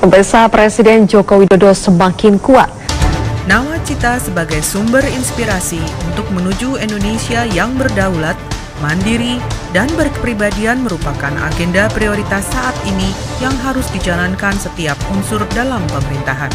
Pemirsa, Presiden Joko Widodo semakin kuat. Nawacita sebagai sumber inspirasi untuk menuju Indonesia yang berdaulat, mandiri, dan berkepribadian merupakan agenda prioritas saat ini yang harus dijalankan setiap unsur dalam pemerintahan.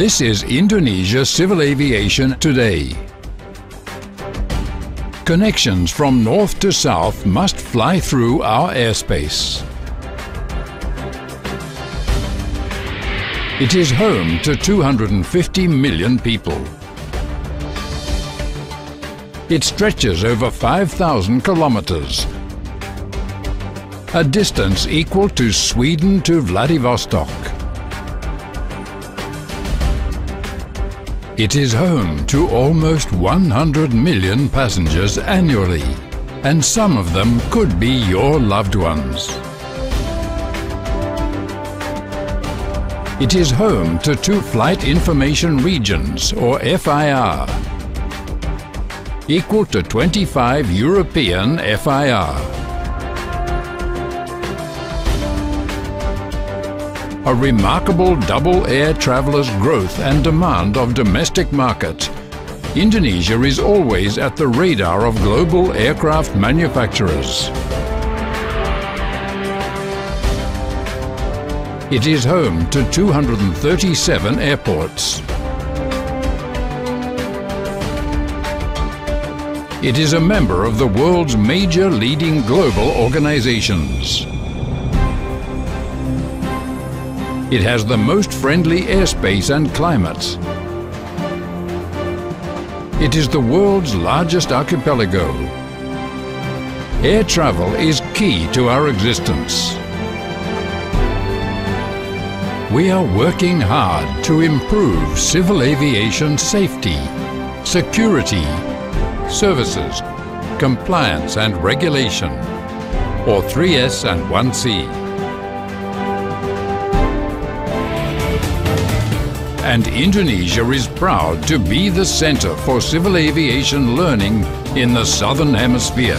This is Indonesia Civil Aviation Today. Connections from north to south must fly through our airspace. It is home to 250 million people. It stretches over 5,000 kilometers, a distance equal to Sweden to Vladivostok. It is home to almost 100 million passengers annually, and some of them could be your loved ones. It is home to 2 Flight Information Regions, or FIR, equal to 25 European FIR. A remarkable double air travelers' growth and demand of domestic markets, Indonesia is always at the radar of global aircraft manufacturers. It is home to 237 airports. It is a member of the world's major leading global organizations. It has the most friendly airspace and climate. It is the world's largest archipelago. Air travel is key to our existence. We are working hard to improve civil aviation safety, security, services, compliance and regulation, or 3S and 1C. And Indonesia is proud to be the center for civil aviation learning in the Southern Hemisphere.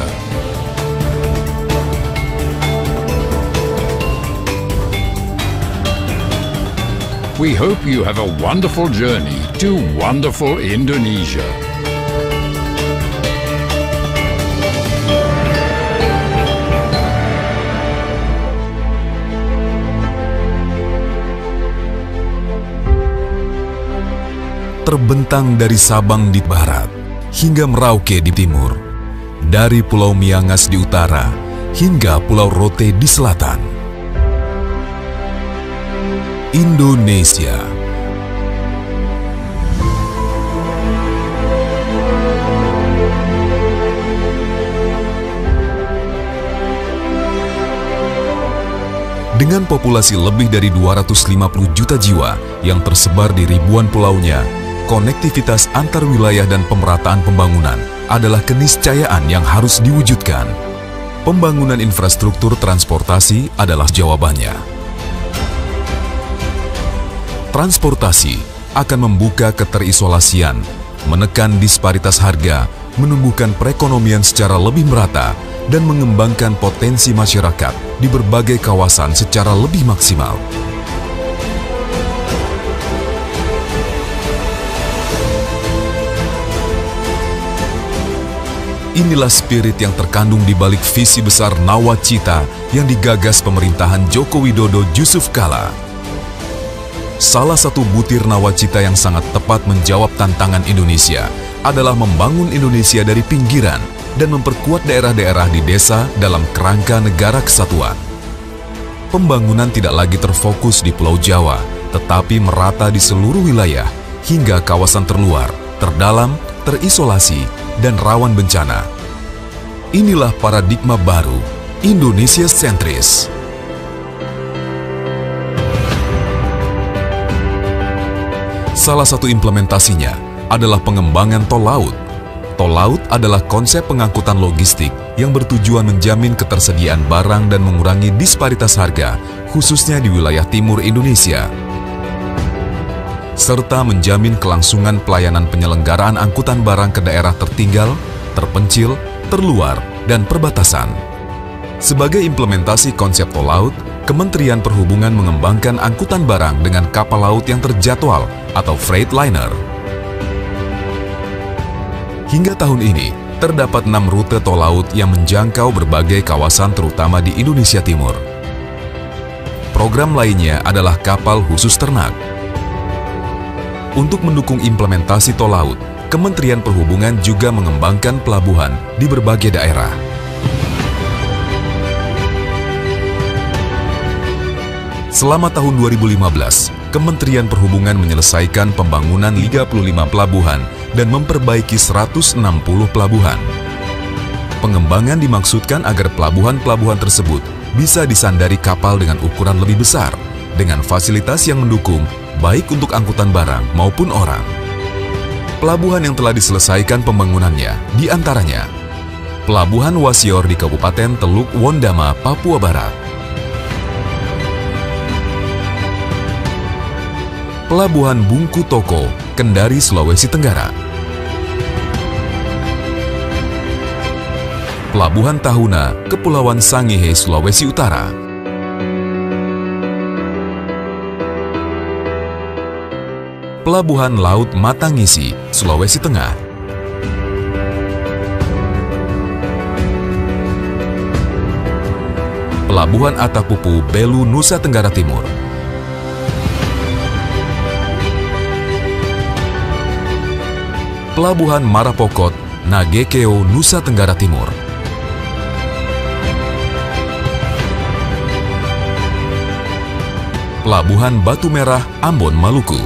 We hope you have a wonderful journey to wonderful Indonesia. Terbentang dari Sabang di barat hingga Merauke di timur, dari Pulau Miangas di utara hingga Pulau Rote di selatan. Indonesia. Dengan populasi lebih dari 250 juta jiwa yang tersebar di ribuan pulaunya, konektivitas antar wilayah dan pemerataan pembangunan adalah keniscayaan yang harus diwujudkan. Pembangunan infrastruktur transportasi adalah jawabannya. Transportasi akan membuka keterisolasian, menekan disparitas harga, menumbuhkan perekonomian secara lebih merata, dan mengembangkan potensi masyarakat di berbagai kawasan secara lebih maksimal. Inilah spirit yang terkandung di balik visi besar Nawacita yang digagas pemerintahan Joko Widodo Yusuf Kala. Salah satu butir Nawacita yang sangat tepat menjawab tantangan Indonesia adalah membangun Indonesia dari pinggiran dan memperkuat daerah-daerah di desa dalam kerangka negara kesatuan. Pembangunan tidak lagi terfokus di Pulau Jawa, tetapi merata di seluruh wilayah hingga kawasan terluar, terdalam, terisolasi, dan rawan bencana. Inilah paradigma baru, Indonesia sentris. Salah satu implementasinya adalah pengembangan tol laut. Tol laut adalah konsep pengangkutan logistik yang bertujuan menjamin ketersediaan barang dan mengurangi disparitas harga, khususnya di wilayah timur Indonesia. serta menjamin kelangsungan pelayanan penyelenggaraan angkutan barang ke daerah tertinggal, terpencil, terluar, dan perbatasan. Sebagai implementasi konsep tol laut, Kementerian Perhubungan mengembangkan angkutan barang dengan kapal laut yang terjadwal atau freight liner. Hingga tahun ini, terdapat 6 rute tol laut yang menjangkau berbagai kawasan terutama di Indonesia Timur. Program lainnya adalah kapal khusus ternak. Untuk mendukung implementasi tol laut, Kementerian Perhubungan juga mengembangkan pelabuhan di berbagai daerah. Selama tahun 2015, Kementerian Perhubungan menyelesaikan pembangunan 35 pelabuhan dan memperbaiki 160 pelabuhan. Pengembangan dimaksudkan agar pelabuhan-pelabuhan tersebut bisa disandari kapal dengan ukuran lebih besar, dengan fasilitas yang mendukung baik untuk angkutan barang maupun orang. Pelabuhan yang telah diselesaikan pembangunannya diantaranya Pelabuhan Wasior di Kabupaten Teluk Wondama, Papua Barat, Pelabuhan Bungku Toko, Kendari, Sulawesi Tenggara, Pelabuhan Tahuna, Kepulauan Sangihe, Sulawesi Utara, Pelabuhan Laut Matangisi, Sulawesi Tengah, Pelabuhan Atapupu, Belu, Nusa Tenggara Timur, Pelabuhan Marapokot, Nagekeo, Nusa Tenggara Timur, Pelabuhan Batu Merah, Ambon, Maluku,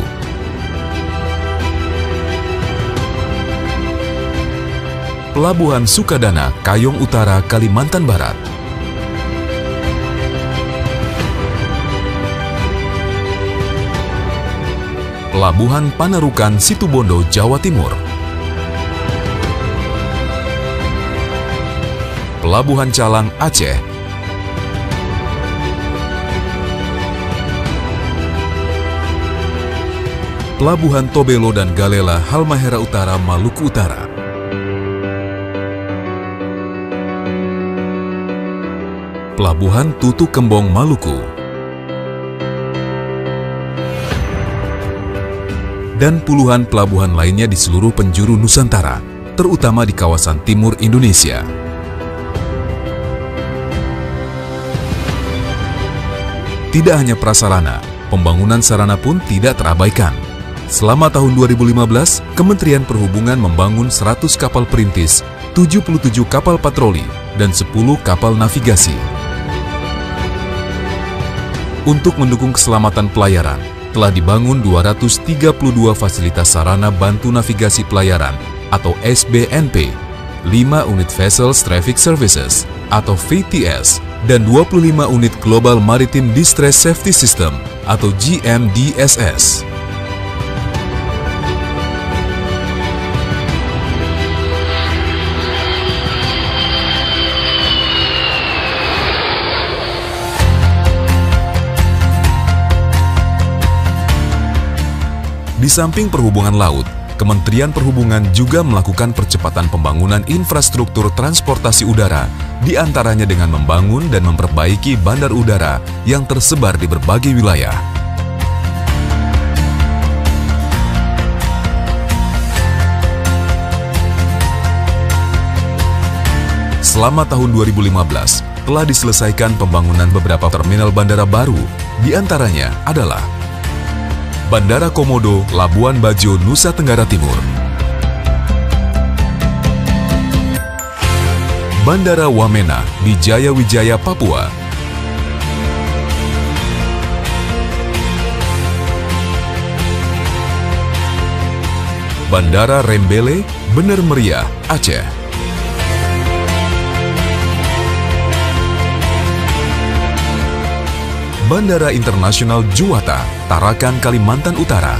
Pelabuhan Sukadana, Kayong Utara, Kalimantan Barat, Pelabuhan Panarukan, Situbondo, Jawa Timur, Pelabuhan Calang, Aceh, Pelabuhan Tobelo dan Galela, Halmahera Utara, Maluku Utara, Pelabuhan Tutu Kembong, Maluku, dan puluhan pelabuhan lainnya di seluruh penjuru Nusantara, terutama di kawasan timur Indonesia. Tidak hanya prasarana, pembangunan sarana pun tidak terabaikan. Selama tahun 2015, Kementerian Perhubungan membangun 100 kapal perintis, 77 kapal patroli, dan 10 kapal navigasi. Untuk mendukung keselamatan pelayaran, telah dibangun 232 fasilitas sarana bantu navigasi pelayaran atau SBNP, 5 unit Vessels Traffic Services atau VTS, dan 25 unit Global Maritime Distress Safety System atau GMDSS. Di samping perhubungan laut, Kementerian Perhubungan juga melakukan percepatan pembangunan infrastruktur transportasi udara, di antaranya dengan membangun dan memperbaiki bandar udara yang tersebar di berbagai wilayah. Selama tahun 2015, telah diselesaikan pembangunan beberapa terminal bandara baru, di antaranya adalah Bandara Komodo, Labuan Bajo, Nusa Tenggara Timur, Bandara Wamena di Jayawijaya, Papua, Bandara Rembele, Bener Meriah, Aceh, Bandara Internasional Juwata, Tarakan, Kalimantan Utara,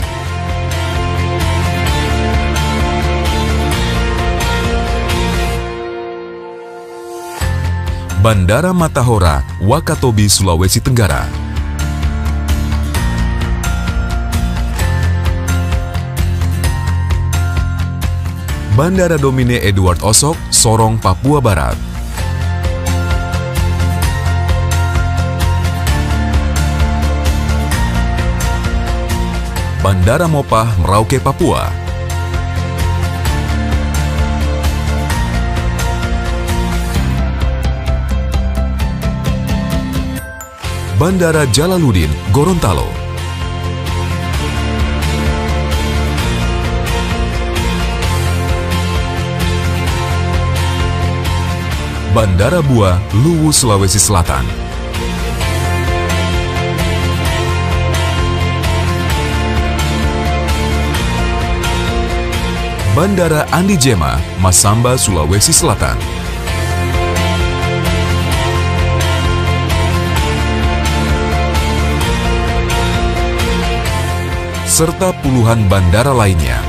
Bandara Matahora, Wakatobi, Sulawesi Tenggara, Bandara Domine Edward Osok, Sorong, Papua Barat. Bandara Mopah, Merauke, Papua. Bandara Jalaluddin, Gorontalo. Bandara Bua, Luwu, Sulawesi Selatan. Bandara Andi Jema, Masamba, Sulawesi Selatan. Serta puluhan bandara lainnya.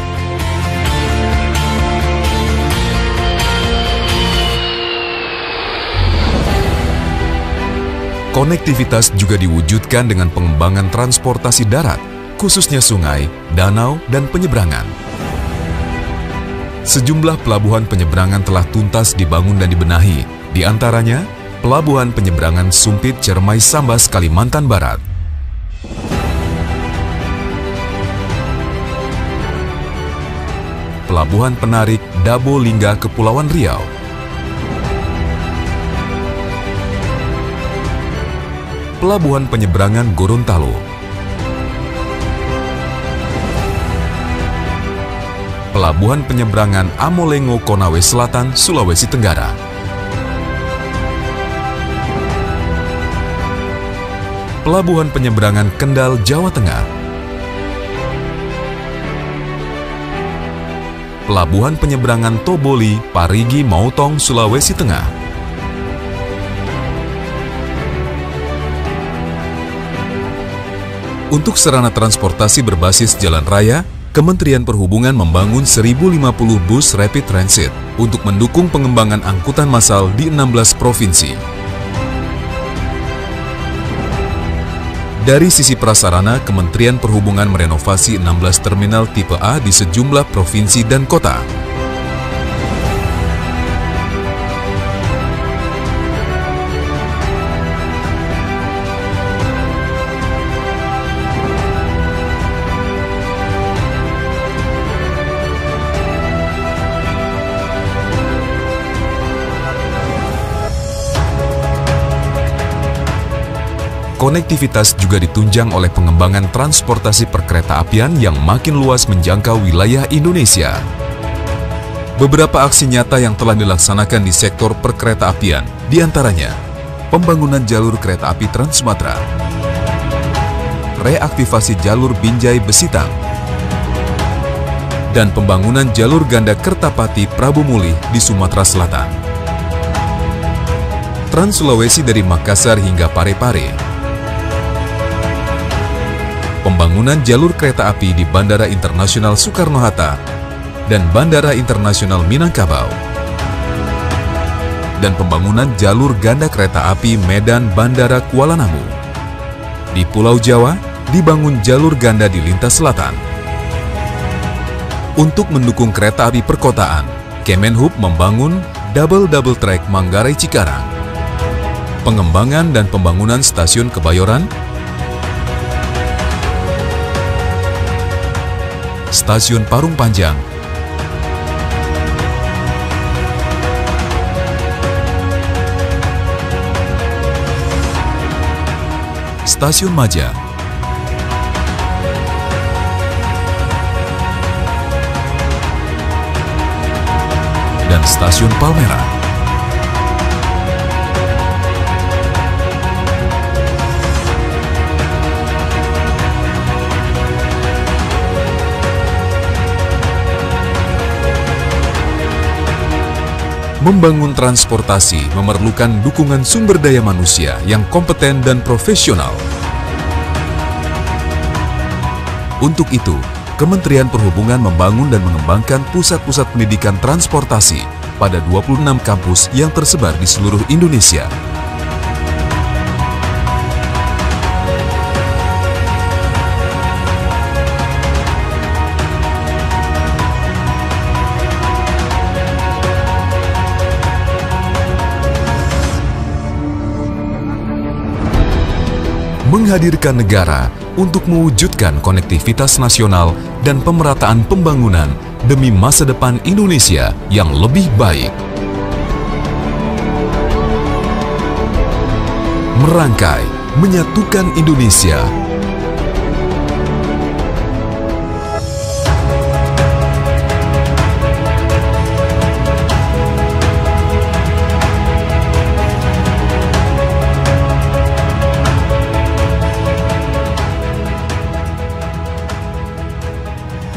Konektivitas juga diwujudkan dengan pengembangan transportasi darat, khususnya sungai, danau, dan penyeberangan. Sejumlah pelabuhan penyeberangan telah tuntas dibangun dan dibenahi, di antaranya Pelabuhan Penyeberangan Sumpit Cermai Sambas, Kalimantan Barat. Pelabuhan Penarik Dabo Lingga, Kepulauan Riau. Pelabuhan Penyeberangan Gorontalo. Pelabuhan Penyeberangan Amolengo, Konawe Selatan, Sulawesi Tenggara. Pelabuhan Penyeberangan Kendal, Jawa Tengah. Pelabuhan Penyeberangan Toboli, Parigi, Mautong, Sulawesi Tengah. Untuk sarana transportasi berbasis jalan raya, Kementerian Perhubungan membangun 1050 bus rapid transit untuk mendukung pengembangan angkutan massal di 16 provinsi. Dari sisi prasarana, Kementerian Perhubungan merenovasi 16 terminal tipe A di sejumlah provinsi dan kota. Konektivitas juga ditunjang oleh pengembangan transportasi perkereta-apian yang makin luas menjangkau wilayah Indonesia. Beberapa aksi nyata yang telah dilaksanakan di sektor perkereta-apian, diantaranya pembangunan jalur kereta api Trans Sumatera, reaktivasi jalur Binjai Besitang, dan pembangunan jalur ganda Kertapati Prabu Mulih di Sumatera Selatan. Trans Sulawesi dari Makassar hingga Parepare. Pembangunan jalur kereta api di Bandara Internasional Soekarno-Hatta dan Bandara Internasional Minangkabau. Dan pembangunan jalur ganda kereta api Medan Bandara Kuala Namu. Di Pulau Jawa, dibangun jalur ganda di lintas selatan. Untuk mendukung kereta api perkotaan, Kemenhub membangun double track Manggarai Cikarang. Pengembangan dan pembangunan stasiun Kebayoran, Stasiun Parung Panjang, Stasiun Maja, dan Stasiun Palmerah. Membangun transportasi memerlukan dukungan sumber daya manusia yang kompeten dan profesional. Untuk itu, Kementerian Perhubungan membangun dan mengembangkan pusat-pusat pendidikan transportasi pada 26 kampus yang tersebar di seluruh Indonesia. menghadirkan negara untuk mewujudkan konektivitas nasional dan pemerataan pembangunan demi masa depan Indonesia yang lebih baik. Merangkai, menyatukan Indonesia.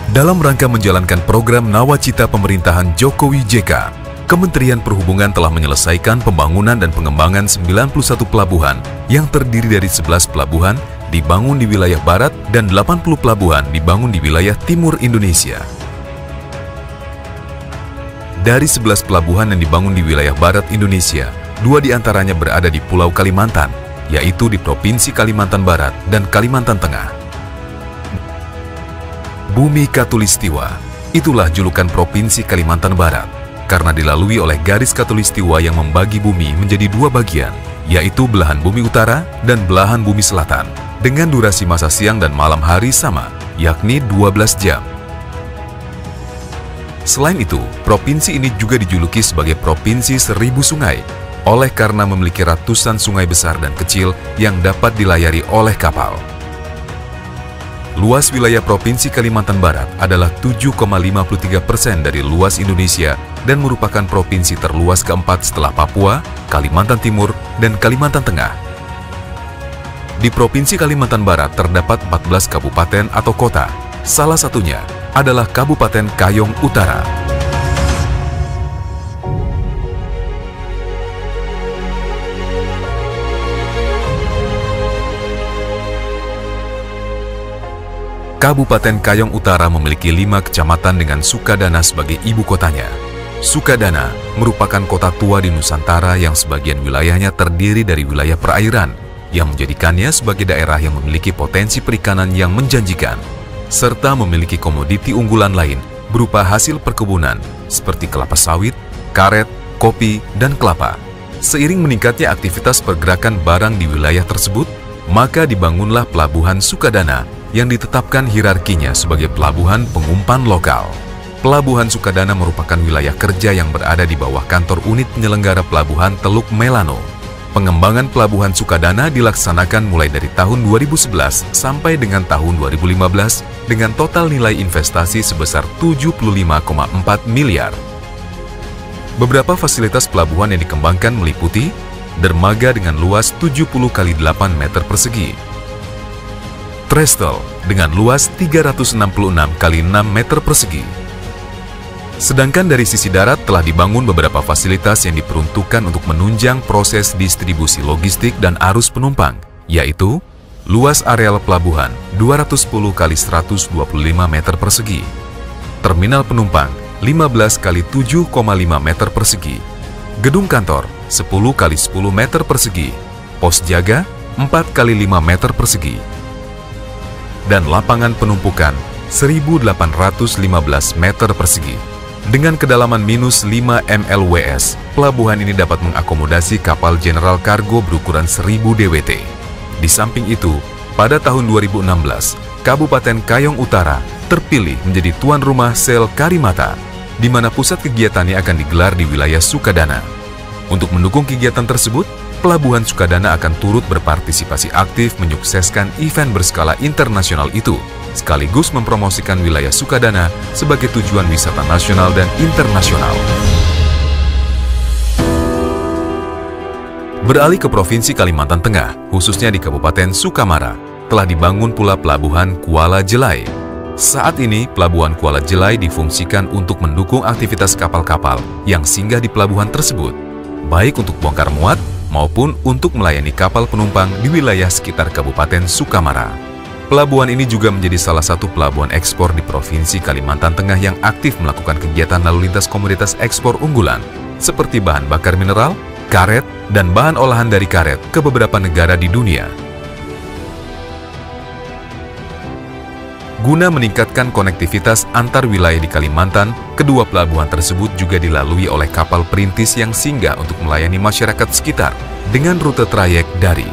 Dalam rangka menjalankan program Nawacita Pemerintahan Jokowi JK, Kementerian Perhubungan telah menyelesaikan pembangunan dan pengembangan 91 pelabuhan yang terdiri dari 11 pelabuhan dibangun di wilayah barat dan 80 pelabuhan dibangun di wilayah timur Indonesia. Dari 11 pelabuhan yang dibangun di wilayah barat Indonesia, 2 diantaranya berada di Pulau Kalimantan, yaitu di Provinsi Kalimantan Barat dan Kalimantan Tengah. Bumi Katulistiwa, itulah julukan Provinsi Kalimantan Barat, karena dilalui oleh garis Katulistiwa yang membagi bumi menjadi 2 bagian, yaitu belahan bumi utara dan belahan bumi selatan, dengan durasi masa siang dan malam hari sama, yakni 12 jam. Selain itu, provinsi ini juga dijuluki sebagai Provinsi Seribu Sungai, oleh karena memiliki ratusan sungai besar dan kecil yang dapat dilayari oleh kapal. Luas wilayah Provinsi Kalimantan Barat adalah 7,53% dari luas Indonesia dan merupakan provinsi terluas keempat setelah Papua, Kalimantan Timur, dan Kalimantan Tengah. Di Provinsi Kalimantan Barat terdapat 14 kabupaten atau kota, salah satunya adalah Kabupaten Kayong Utara. Kabupaten Kayong Utara memiliki 5 kecamatan dengan Sukadana sebagai ibu kotanya. Sukadana merupakan kota tua di Nusantara yang sebagian wilayahnya terdiri dari wilayah perairan, yang menjadikannya sebagai daerah yang memiliki potensi perikanan yang menjanjikan, serta memiliki komoditi unggulan lain berupa hasil perkebunan seperti kelapa sawit, karet, kopi, dan kelapa. Seiring meningkatnya aktivitas pergerakan barang di wilayah tersebut, maka dibangunlah Pelabuhan Sukadana yang ditetapkan hierarkinya sebagai pelabuhan pengumpan lokal. Pelabuhan Sukadana merupakan wilayah kerja yang berada di bawah kantor unit penyelenggara pelabuhan Teluk Melano. Pengembangan Pelabuhan Sukadana dilaksanakan mulai dari tahun 2011 sampai dengan tahun 2015 dengan total nilai investasi sebesar 75,4 miliar. Beberapa fasilitas pelabuhan yang dikembangkan meliputi dermaga dengan luas 70 x 8 meter persegi, trestle dengan luas 366 x 6 meter persegi. Sedangkan dari sisi darat telah dibangun beberapa fasilitas yang diperuntukkan untuk menunjang proses distribusi logistik dan arus penumpang, yaitu luas areal pelabuhan 210 x 125 meter persegi, terminal penumpang 15 x 7,5 meter persegi, gedung kantor 10 x 10 meter persegi, pos jaga 4 x 5 meter persegi, dan lapangan penumpukan 1.815 meter persegi. Dengan kedalaman minus 5 mLWS, pelabuhan ini dapat mengakomodasi kapal general kargo berukuran 1000 DWT. Di samping itu, pada tahun 2016, Kabupaten Kayong Utara terpilih menjadi tuan rumah Sel Karimata, di mana pusat kegiatannya akan digelar di wilayah Sukadana. Untuk mendukung kegiatan tersebut, Pelabuhan Sukadana akan turut berpartisipasi aktif menyukseskan event berskala internasional itu, sekaligus mempromosikan wilayah Sukadana sebagai tujuan wisata nasional dan internasional. Beralih ke Provinsi Kalimantan Tengah, khususnya di Kabupaten Sukamara, telah dibangun pula Pelabuhan Kuala Jelai. Saat ini, Pelabuhan Kuala Jelai difungsikan untuk mendukung aktivitas kapal-kapal yang singgah di pelabuhan tersebut, baik untuk bongkar muat maupun untuk melayani kapal penumpang di wilayah sekitar Kabupaten Sukamara. Pelabuhan ini juga menjadi salah satu pelabuhan ekspor di Provinsi Kalimantan Tengah yang aktif melakukan kegiatan lalu lintas komoditas ekspor unggulan, seperti bahan bakar mineral, karet, dan bahan olahan dari karet ke beberapa negara di dunia. Guna meningkatkan konektivitas antar wilayah di Kalimantan, kedua pelabuhan tersebut juga dilalui oleh kapal perintis yang singgah untuk melayani masyarakat sekitar dengan rute trayek dari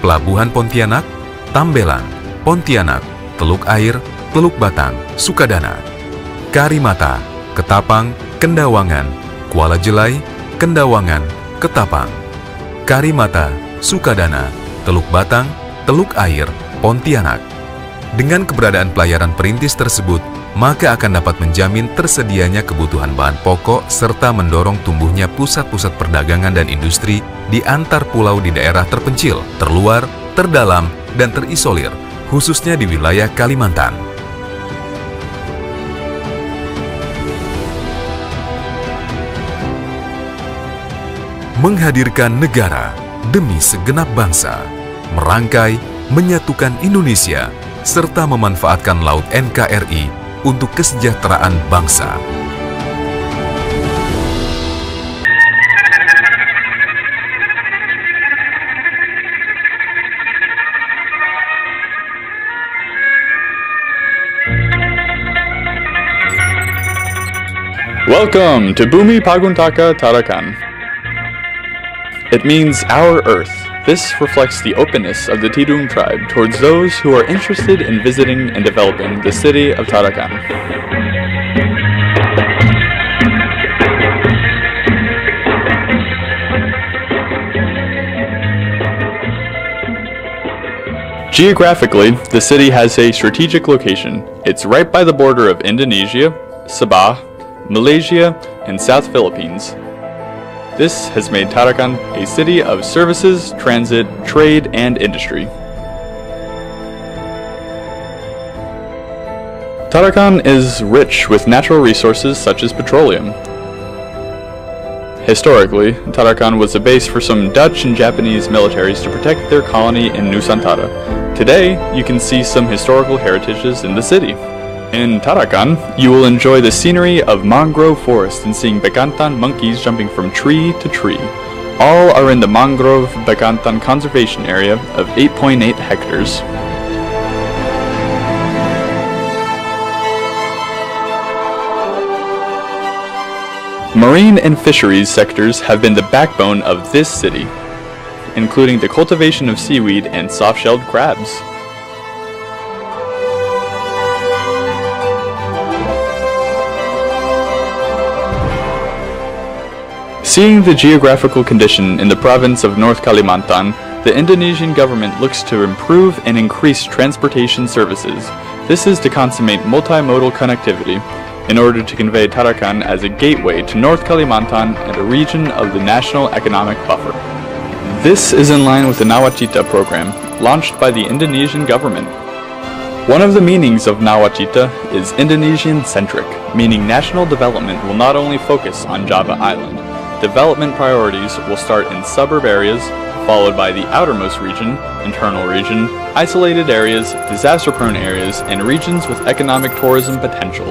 Pelabuhan Pontianak, Tambelan, Pontianak, Teluk Air, Teluk Batang, Sukadana. Karimata, Ketapang, Kendawangan, Kuala Jelai, Kendawangan, Ketapang. Karimata, Sukadana, Teluk Batang, Teluk Air, Pontianak. Dengan keberadaan pelayaran perintis tersebut, maka akan dapat menjamin tersedianya kebutuhan bahan pokok serta mendorong tumbuhnya pusat-pusat perdagangan dan industri di antar pulau di daerah terpencil, terluar, terdalam, dan terisolir, khususnya di wilayah Kalimantan. Menghadirkan negara demi segenap bangsa, merangkai, menyatukan Indonesia, serta memanfaatkan Laut NKRI untuk kesejahteraan bangsa. Welcome to Bumi Paguntaka Tarakan. It means our Earth. This reflects the openness of the Tidung tribe towards those who are interested in visiting and developing the city of Tarakan. Geographically, the city has a strategic location. It's right by the border of Indonesia, Sabah, Malaysia, and South Philippines. This has made Tarakan a city of services, transit, trade, and industry. Tarakan is rich with natural resources such as petroleum. Historically, Tarakan was a base for some Dutch and Japanese militaries to protect their colony in Nusantara. Today, you can see some historical heritages in the city. In Tarakan, you will enjoy the scenery of mangrove forest and seeing Bekantan monkeys jumping from tree to tree. All are in the Mangrove Bekantan Conservation Area of 8.8 hectares. Marine and fisheries sectors have been the backbone of this city, including the cultivation of seaweed and soft-shelled crabs. Seeing the geographical condition in the province of North Kalimantan, the Indonesian government looks to improve and increase transportation services. This is to consummate multimodal connectivity in order to convey Tarakan as a gateway to North Kalimantan and a region of the National Economic Buffer. This is in line with the Nawacita program, launched by the Indonesian government. One of the meanings of Nawacita is Indonesian-centric, meaning national development will not only focus on Java Island. Development priorities will start in suburb areas, followed by the outermost region, internal region, isolated areas, disaster-prone areas, and regions with economic tourism potential.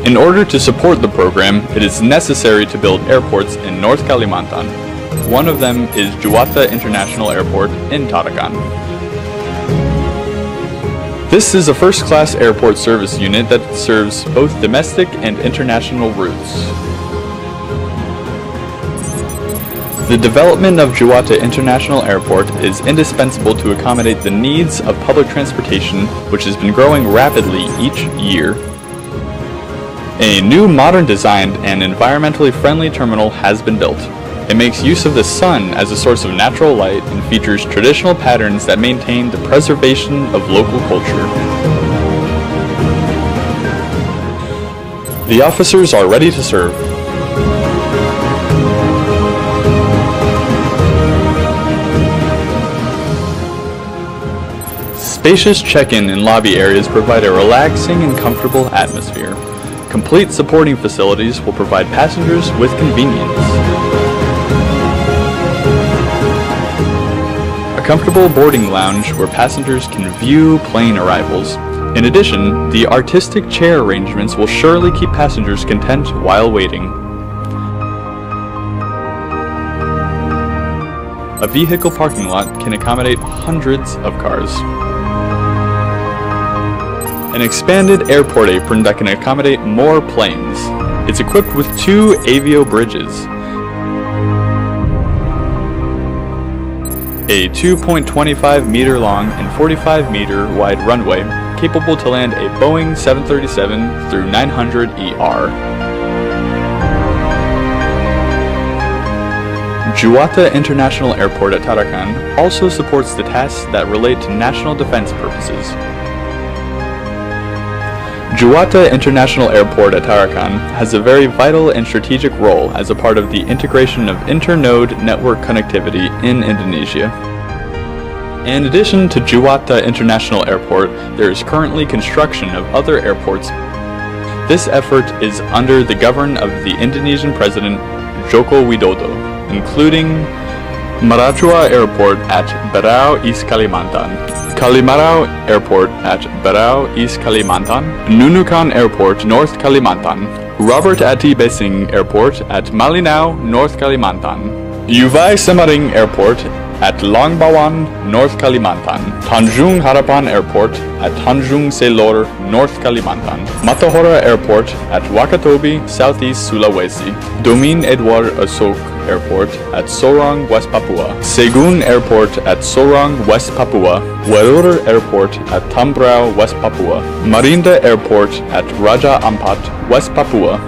In order to support the program, it is necessary to build airports in North Kalimantan. One of them is Juwata International Airport in Tarakan. This is a first-class airport service unit that serves both domestic and international routes. The development of Juwata International Airport is indispensable to accommodate the needs of public transportation, which has been growing rapidly each year. A new modern designed and environmentally friendly terminal has been built. It makes use of the sun as a source of natural light and features traditional patterns that maintain the preservation of local culture. The officers are ready to serve. Spacious check-in and lobby areas provide a relaxing and comfortable atmosphere. Complete supporting facilities will provide passengers with convenience. A comfortable boarding lounge where passengers can view plane arrivals. In addition, the artistic chair arrangements will surely keep passengers content while waiting. A vehicle parking lot can accommodate hundreds of cars. An expanded airport apron that can accommodate more planes. It's equipped with 2 Avio bridges. a 2.25 meter long and 45 meter wide runway capable to land a Boeing 737-900ER. Juwata International Airport at Tarakan also supports the tasks that relate to national defense purposes. Juwata International Airport at Tarakan has a very vital and strategic role as a part of the integration of inter-node network connectivity in Indonesia. In addition to Juwata International Airport, there is currently construction of other airports. This effort is under the governance of the Indonesian President Joko Widodo, including Maracua Airport at Berau, East Kalimantan, Kalimarau Airport at Berau, East Kalimantan, Nunukan Airport, North Kalimantan, Robert Ati Besing Airport at Malinau, North Kalimantan, Yuvai Semaring Airport at Longbawan, North Kalimantan, Tanjung Harapan Airport at Tanjung Selor, North Kalimantan, Matahora Airport at Wakatobi, Southeast Sulawesi, Domin Edward Asok Airport at Sorong, West Papua, Segun Airport at Sorong, West Papua, Werur Airport at Tambrau, West Papua, Marinda Airport at Raja Ampat, West Papua.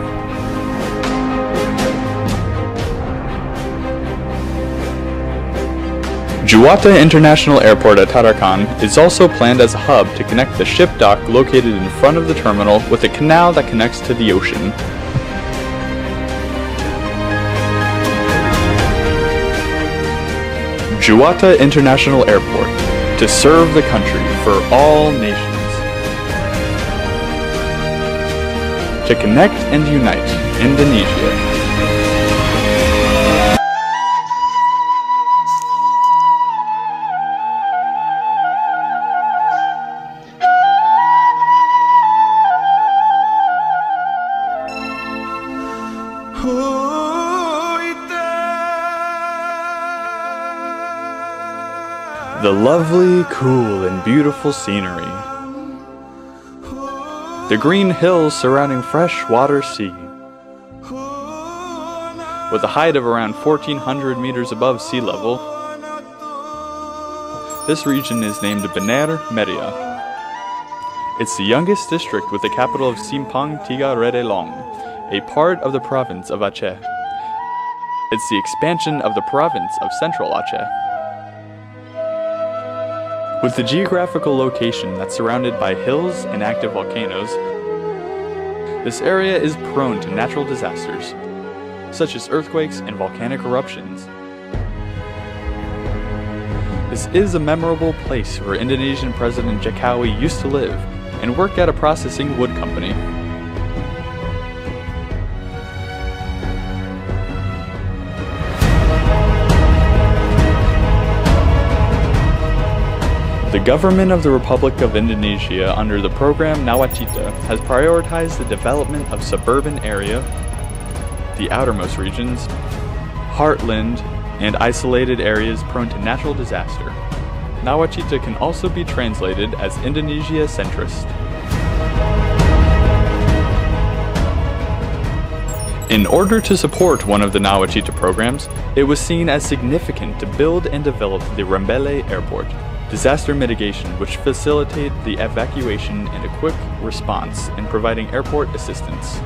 Juwata International Airport at Tarakan is also planned as a hub to connect the ship dock located in front of the terminal with a canal that connects to the ocean. Juwata International Airport, to serve the country for all nations. To connect and unite Indonesia. The lovely, cool, and beautiful scenery. The green hills surrounding freshwater sea. With a height of around 1,400 meters above sea level, this region is named Bener Meriah. It's the youngest district with the capital of Simpang Tiga Redelong, a part of the province of Aceh. It's the expansion of the province of Central Aceh. With the geographical location that's surrounded by hills and active volcanoes, this area is prone to natural disasters, such as earthquakes and volcanic eruptions. This is a memorable place where Indonesian President Jokowi used to live and work at a processing wood company. The government of the Republic of Indonesia under the program Nawacita has prioritized the development of suburban area, the outermost regions, heartland, and isolated areas prone to natural disaster. Nawacita can also be translated as Indonesia centrist. In order to support one of the Nawacita programs, it was seen as significant to build and develop the Rembele Airport, disaster mitigation which facilitate the evacuation and a quick response in providing airport assistance.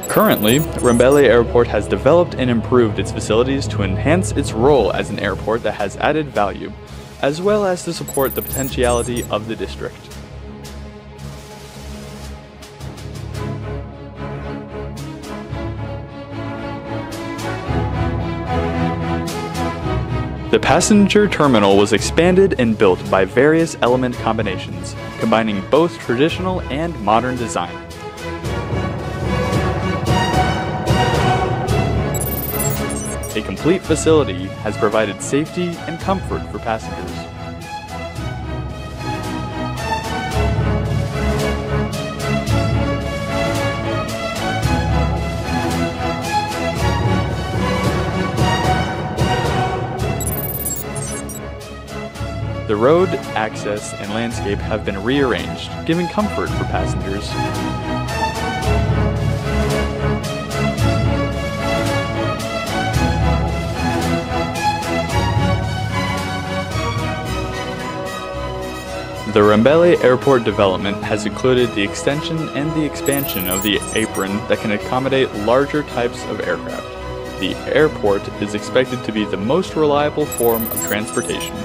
Currently, Rembele Airport has developed and improved its facilities to enhance its role as an airport that has added value, as well as to support the potentiality of the district. The passenger terminal was expanded and built by various element combinations, combining both traditional and modern design. A complete facility has provided safety and comfort for passengers. The road, access, and landscape have been rearranged, giving comfort for passengers. The Rembele Airport development has included the extension and the expansion of the apron that can accommodate larger types of aircraft. The airport is expected to be the most reliable form of transportation.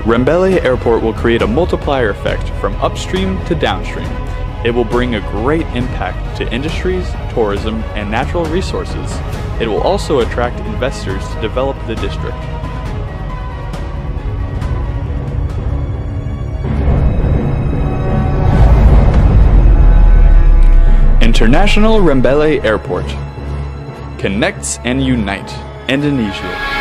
Rembele Airport will create a multiplier effect from upstream to downstream. It will bring a great impact to industries, tourism, and natural resources. It will also attract investors to develop the district. International Rembele Airport connects and unite Indonesia.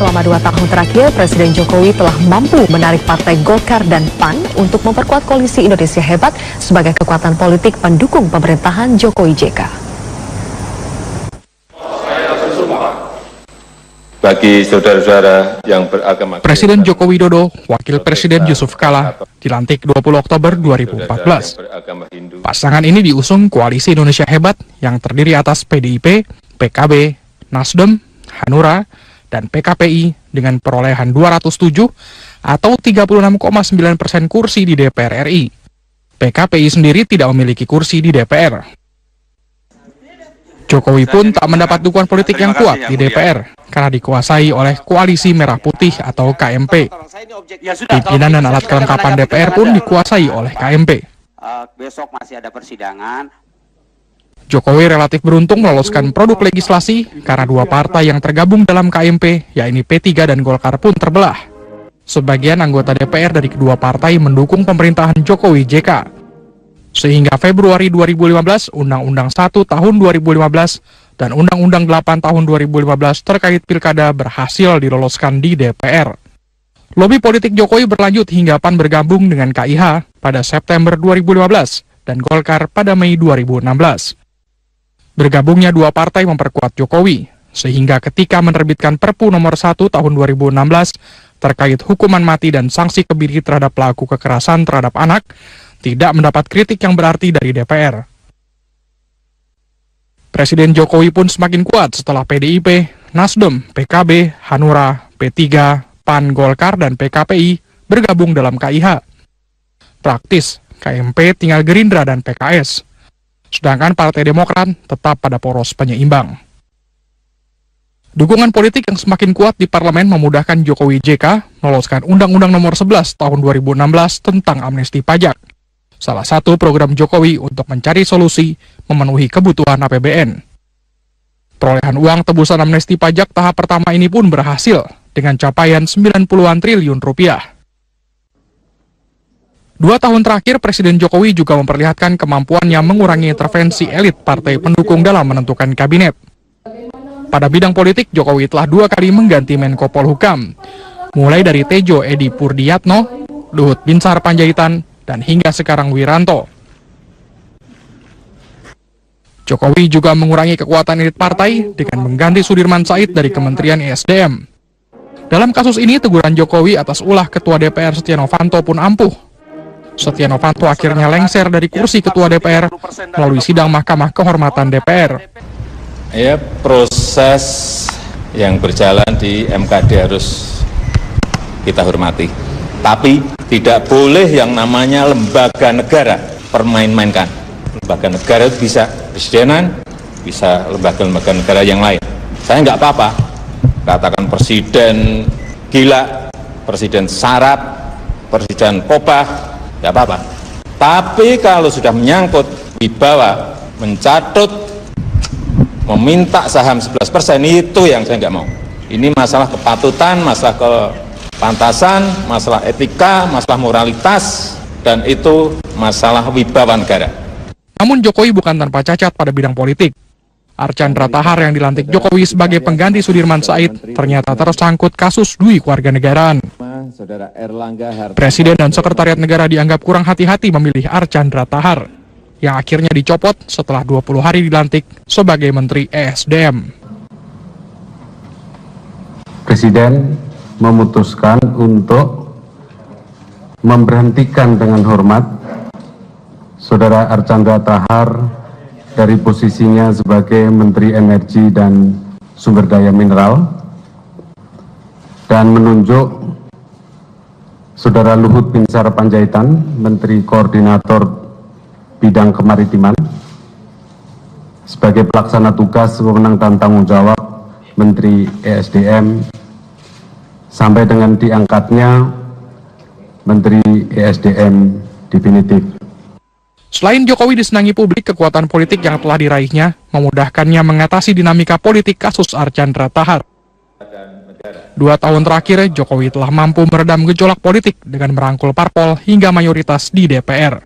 Selama 2 tahun terakhir, Presiden Jokowi telah mampu menarik Partai Golkar dan PAN untuk memperkuat koalisi Indonesia Hebat sebagai kekuatan politik pendukung pemerintahan Jokowi JK. Bagi saudara-saudara yang beragama Presiden Joko Widodo, Wakil Presiden Yusuf Kala, dilantik 20 Oktober 2014. Pasangan ini diusung Koalisi Indonesia Hebat yang terdiri atas PDIP, PKB, Nasdem, Hanura, dan PKPI dengan perolehan 207 atau 36,9% kursi di DPR RI. PKPI sendiri tidak memiliki kursi di DPR. Jokowi pun tak mendapat dukungan politik yang kuat di DPR karena dikuasai oleh Koalisi Merah Putih atau KMP. Pimpinan dan alat kelengkapan DPR pun dikuasai oleh KMP. Besok masih ada persidangan. Jokowi relatif beruntung meloloskan produk legislasi karena 2 partai yang tergabung dalam KMP, yakni P3 dan Golkar pun terbelah. Sebagian anggota DPR dari kedua partai mendukung pemerintahan Jokowi JK. Sehingga Februari 2015, Undang-Undang 1 tahun 2015 dan Undang-Undang 8 tahun 2015 terkait pilkada berhasil diloloskan di DPR. Lobi politik Jokowi berlanjut hingga PAN bergabung dengan KIH pada September 2015 dan Golkar pada Mei 2016. Bergabungnya 2 partai memperkuat Jokowi, sehingga ketika menerbitkan Perpu nomor 1 tahun 2016 terkait hukuman mati dan sanksi kebiri terhadap pelaku kekerasan terhadap anak, tidak mendapat kritik yang berarti dari DPR. Presiden Jokowi pun semakin kuat setelah PDIP, Nasdem, PKB, Hanura, P3, PAN, Golkar, dan PKPI bergabung dalam KIH. Praktis, KMP tinggal Gerindra dan PKS. Sedangkan Partai Demokrat tetap pada poros penyeimbang. Dukungan politik yang semakin kuat di parlemen memudahkan Jokowi JK meloloskan Undang-Undang Nomor 11 Tahun 2016 tentang amnesti pajak. Salah satu program Jokowi untuk mencari solusi memenuhi kebutuhan APBN. Perolehan uang tebusan amnesti pajak tahap pertama ini pun berhasil dengan capaian 90-an triliun rupiah. 2 tahun terakhir, Presiden Jokowi juga memperlihatkan kemampuannya mengurangi intervensi elit partai pendukung dalam menentukan kabinet. Pada bidang politik, Jokowi telah 2 kali mengganti Menko Polhukam, mulai dari Tejo Edi Purdiyatno, Luhut Binsar Panjaitan, dan hingga sekarang Wiranto. Jokowi juga mengurangi kekuatan elit partai dengan mengganti Sudirman Said dari Kementerian ESDM. Dalam kasus ini, teguran Jokowi atas ulah Ketua DPR Setia Novanto pun ampuh. Setia Novanto akhirnya lengser dari kursi Ketua DPR melalui sidang Mahkamah Kehormatan DPR. Ya, proses yang berjalan di MKD harus kita hormati. Tapi tidak boleh yang namanya lembaga negara permain-mainkan. Lembaga negara itu bisa presidenan, bisa lembaga-lembaga negara yang lain. Saya nggak apa-apa katakan presiden gila, presiden sarap, presiden kobah, nggak apa-apa. Tapi kalau sudah menyangkut wibawa, mencatut, meminta saham 11% itu yang saya nggak mau. Ini masalah kepatutan, masalah kepantasan, masalah etika, masalah moralitas, dan itu masalah wibawa negara. Namun Jokowi bukan tanpa cacat pada bidang politik. Archandra Tahar yang dilantik Jokowi sebagai pengganti Sudirman Said ternyata tersangkut kasus duit kewarganegaraan. Presiden dan Sekretariat Negara dianggap kurang hati-hati memilih Archandra Tahar, yang akhirnya dicopot setelah 20 hari dilantik sebagai Menteri ESDM. Presiden memutuskan untuk memberhentikan dengan hormat Saudara Archandra Tahar dari posisinya sebagai Menteri Energi dan Sumber Daya Mineral dan menunjuk Saudara Luhut Binsar Panjaitan, Menteri Koordinator Bidang Kemaritiman, sebagai pelaksana tugas wewenang dan tanggung jawab Menteri ESDM sampai dengan diangkatnya Menteri ESDM definitif. Selain Jokowi disenangi publik, kekuatan politik yang telah diraihnya memudahkannya mengatasi dinamika politik kasus Archandra Tahar. 2 tahun terakhir, Jokowi telah mampu meredam gejolak politik dengan merangkul parpol hingga mayoritas di DPR.